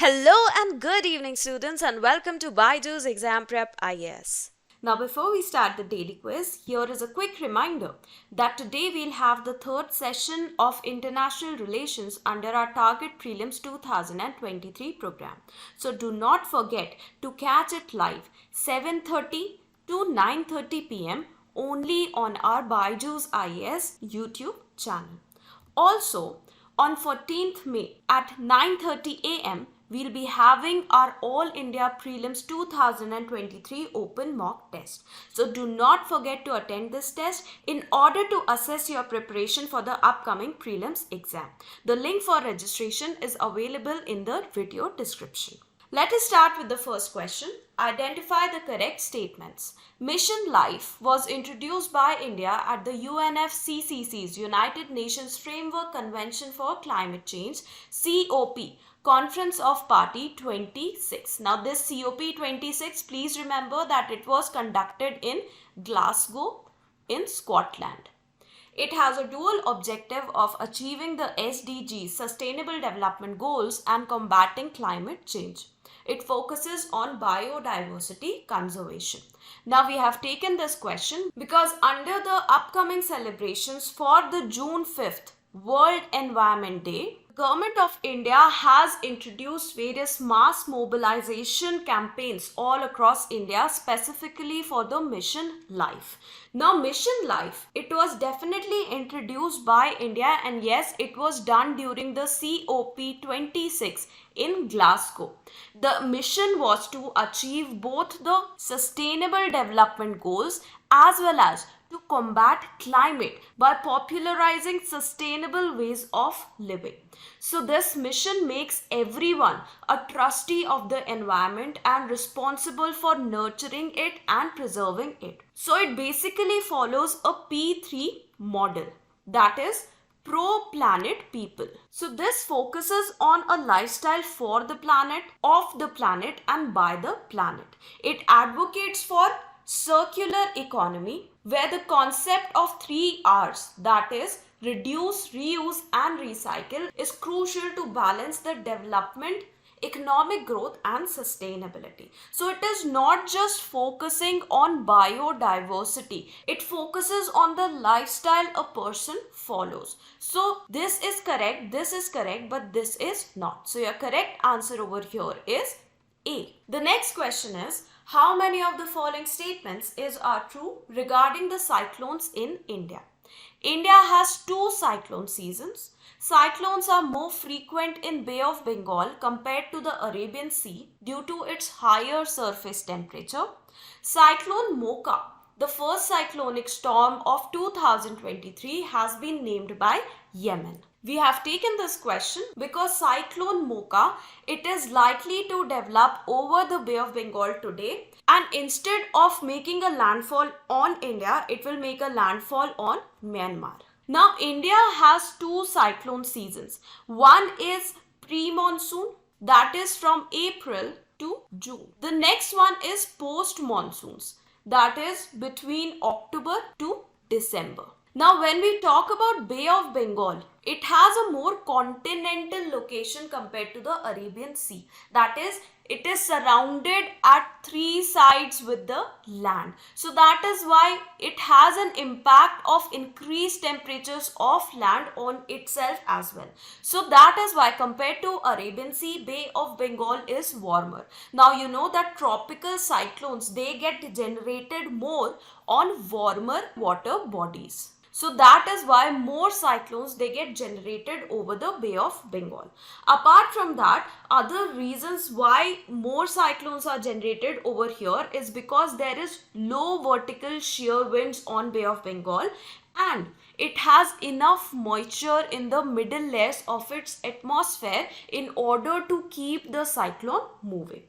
Hello and good evening students and welcome to Byjus Exam Prep IAS. Now before we start the daily quiz, here is a quick reminder that today we'll have the third session of International Relations under our Target Prelims 2023 program. So do not forget to catch it live 7:30 to 9:30 p.m. only on our Byjus IAS YouTube channel. Also, on 14th May at 9:30 a.m. we'll be having our All India Prelims 2023 open mock test. So do not forget to attend this test in order to assess your preparation for the upcoming prelims exam. The link for registration is available in the video description. Let us start with the first question. Identify the correct statements. Mission Life was introduced by India at the UNFCCC's United Nations Framework Convention for Climate Change COP Conference of Party 26. Now this COP 26, please remember that it was conducted in Glasgow in Scotland. It has a dual objective of achieving the SDGs, Sustainable Development Goals, and combating climate change. It focuses on biodiversity conservation. Now we have taken this question because under the upcoming celebrations for the June 5th World Environment Day, Government of India has introduced various mass mobilization campaigns all across India specifically for the Mission Life. Now Mission Life, it was definitely introduced by India, and yes, it was done during the COP 26 in Glasgow. The mission was to achieve both the Sustainable Development Goals as well as to combat climate by popularizing sustainable ways of living. So this mission makes everyone a trustee of the environment and responsible for nurturing it and preserving it. So it basically follows a P3 model, that is pro-planet people. So this focuses on a lifestyle for the planet, of the planet, and by the planet. It advocates for circular economy, where the concept of 3 R's, that is reduce, reuse and recycle, is crucial to balance the development, economic growth and sustainability. So it is not just focusing on biodiversity, it focuses on the lifestyle a person follows. So this is correct, but this is not. So your correct answer over here is A. The next question is, how many of the following statements are true regarding the cyclones in India? India has 2 cyclone seasons. Cyclones are more frequent in Bay of Bengal compared to the Arabian Sea due to its higher surface temperature. Cyclone Mocha, the first cyclonic storm of 2023, has been named by Yemen. We have taken this question because Cyclone Mocha, it is likely to develop over the Bay of Bengal today, and instead of making a landfall on India, it will make a landfall on Myanmar. Now India has 2 cyclone seasons. One is pre-monsoon, that is from April to June. The next one is post-monsoons, that is between October to December. Now when we talk about Bay of Bengal, it has a more continental location compared to the Arabian Sea. That is, it is surrounded at 3 sides with the land. So that is why it has an impact of increased temperatures of land on itself as well. So that is why compared to Arabian Sea, Bay of Bengal is warmer. Now you know that tropical cyclones, they get generated more on warmer water bodies. So that is why more cyclones, they get generated over the Bay of Bengal. Apart from that, other reasons why more cyclones are generated over here is because there is low vertical shear winds on Bay of Bengal, and it has enough moisture in the middle layers of its atmosphere in order to keep the cyclone moving.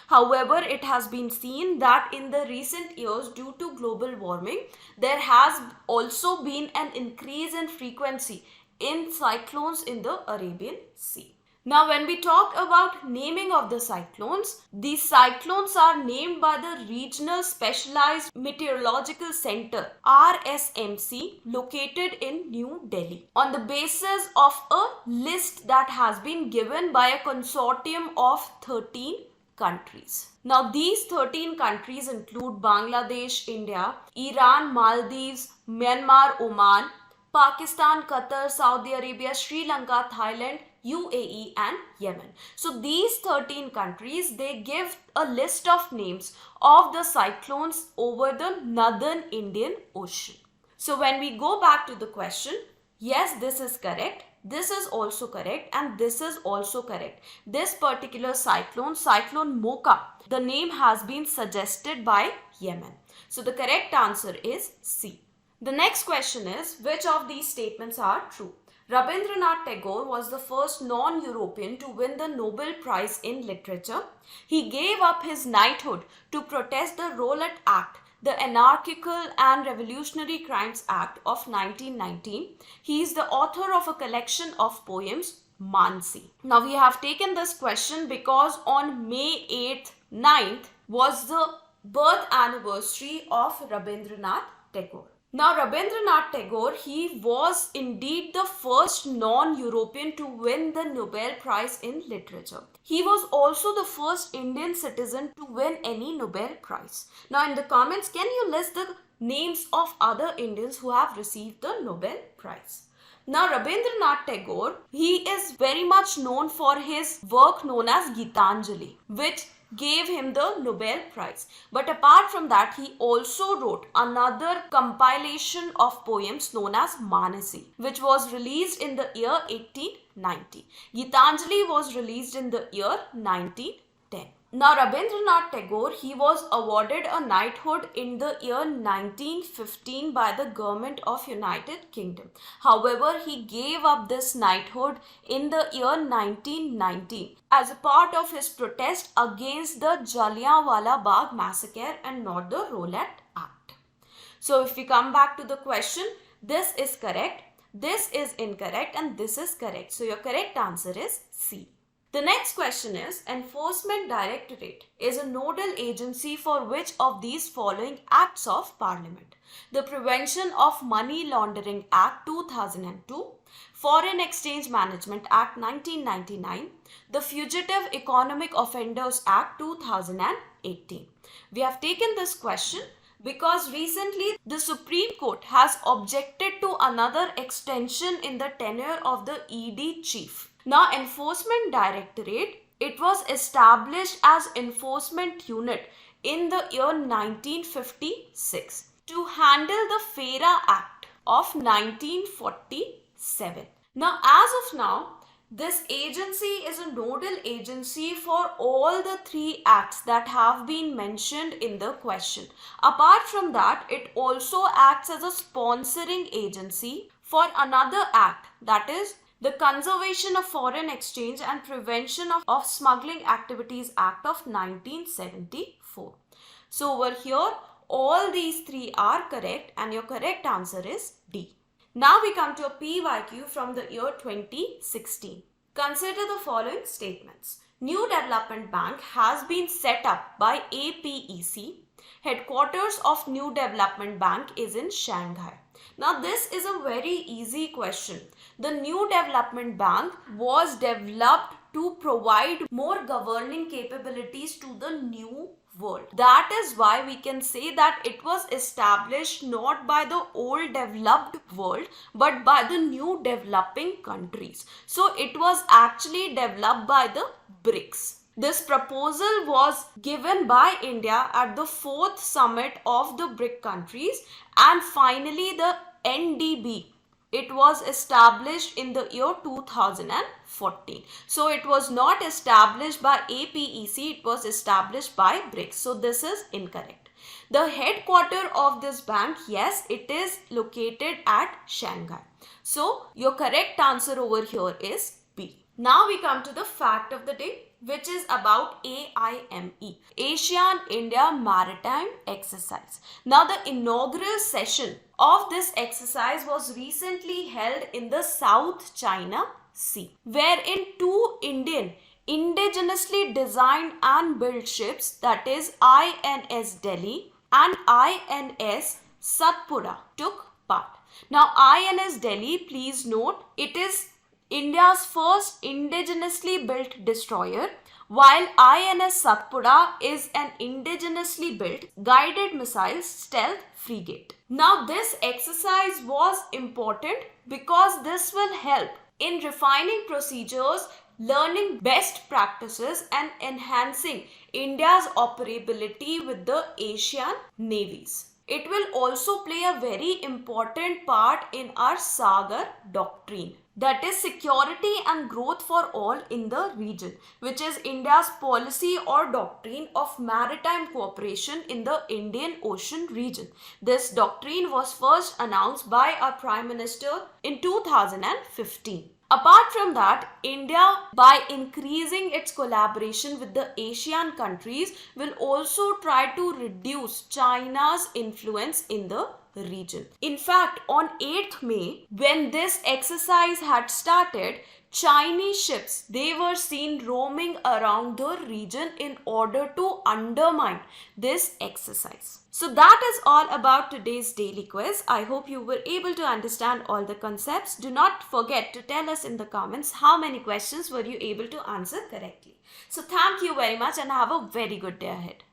However, it has been seen that in the recent years, due to global warming, there has also been an increase in frequency in cyclones in the Arabian Sea. Now, when we talk about naming of the cyclones, these cyclones are named by the Regional Specialized Meteorological Center RSMC located in New Delhi on the basis of a list that has been given by a consortium of 13 countries. Now, these 13 countries include Bangladesh, India, Iran, Maldives, Myanmar, Oman, Pakistan, Qatar, Saudi Arabia, Sri Lanka, Thailand, UAE and Yemen. So these 13 countries, they give a list of names of the cyclones over the northern Indian Ocean. So when we go back to the question, yes, this is correct. This is also correct and this is also correct. This particular cyclone, Cyclone Mocha, the name has been suggested by Yemen. So the correct answer is C. The next question is, which of these statements are true? Rabindranath Tagore was the first non-European to win the Nobel Prize in Literature. He gave up his knighthood to protest the Rowlatt Act, the Anarchical and Revolutionary Crimes Act of 1919. He is the author of a collection of poems, Mansi. Now we have taken this question because on May 8th, 9th was the birth anniversary of Rabindranath Tagore. Now, Rabindranath Tagore, he was indeed the first non-European to win the Nobel Prize in Literature. He was also the first Indian citizen to win any Nobel Prize. Now, in the comments, can you list the names of other Indians who have received the Nobel Prize? Now, Rabindranath Tagore, he is very much known for his work known as Gitanjali, which gave him the Nobel Prize. But apart from that, he also wrote another compilation of poems known as Manasi, which was released in the year 1890. Gitanjali was released in the year 1910. Now, Rabindranath Tagore, he was awarded a knighthood in the year 1915 by the government of United Kingdom. However, he gave up this knighthood in the year 1919 as a part of his protest against the Jallianwala Bagh massacre and not the Rowlatt Act. So, if we come back to the question, this is correct, this is incorrect and this is correct. So, your correct answer is C. The next question is, Enforcement Directorate is a nodal agency for which of these following acts of Parliament? The Prevention of Money Laundering Act 2002, Foreign Exchange Management Act 1999, the Fugitive Economic Offenders Act 2018. We have taken this question because recently the Supreme Court has objected to another extension in the tenure of the ED chief. Now, Enforcement Directorate, it was established as enforcement unit in the year 1956 to handle the FERA Act of 1947. Now, as of now, this agency is a nodal agency for all the three acts that have been mentioned in the question. Apart from that, it also acts as a sponsoring agency for another act, that is the Conservation of Foreign Exchange and Prevention of Smuggling Activities Act of 1974. So over here, all these three are correct and your correct answer is D. Now we come to a PYQ from the year 2016. Consider the following statements. New Development Bank has been set up by APEC. Headquarters of New Development Bank is in Shanghai. Now this is a very easy question. The New Development Bank was developed to provide more governing capabilities to the new world. That is why we can say that it was established not by the old developed world but by the new developing countries. So it was actually developed by the BRICS. This proposal was given by India at the 4th summit of the BRIC countries, and finally the NDB. It was established in the year 2014. So it was not established by APEC, it was established by BRICS. So this is incorrect. The headquarter of this bank, yes, it is located at Shanghai. So your correct answer over here is B. Now we come to the fact of the day, which is about AIME, Asian India Maritime Exercise. Now the inaugural session of this exercise was recently held in the South China Sea, wherein two Indian indigenously designed and built ships, that is INS Delhi and INS Satpura, took part. Now INS Delhi, please note, it is India's first indigenously built destroyer, while INS Satpura is an indigenously built guided missile stealth frigate. Now this exercise was important because this will help in refining procedures, learning best practices and enhancing India's operability with the Asian navies. It will also play a very important part in our Sagar doctrine, that is security and growth for all in the region, which is India's policy or doctrine of maritime cooperation in the Indian Ocean region. This doctrine was first announced by our Prime Minister in 2015. Apart from that, India, by increasing its collaboration with the Asian countries, will also try to reduce China's influence in the region. In fact, on 8th May, when this exercise had started, Chinese ships, they were seen roaming around the region in order to undermine this exercise. So that is all about today's daily quiz. I hope you were able to understand all the concepts. Do not forget to tell us in the comments how many questions were you able to answer correctly. So thank you very much and have a very good day ahead.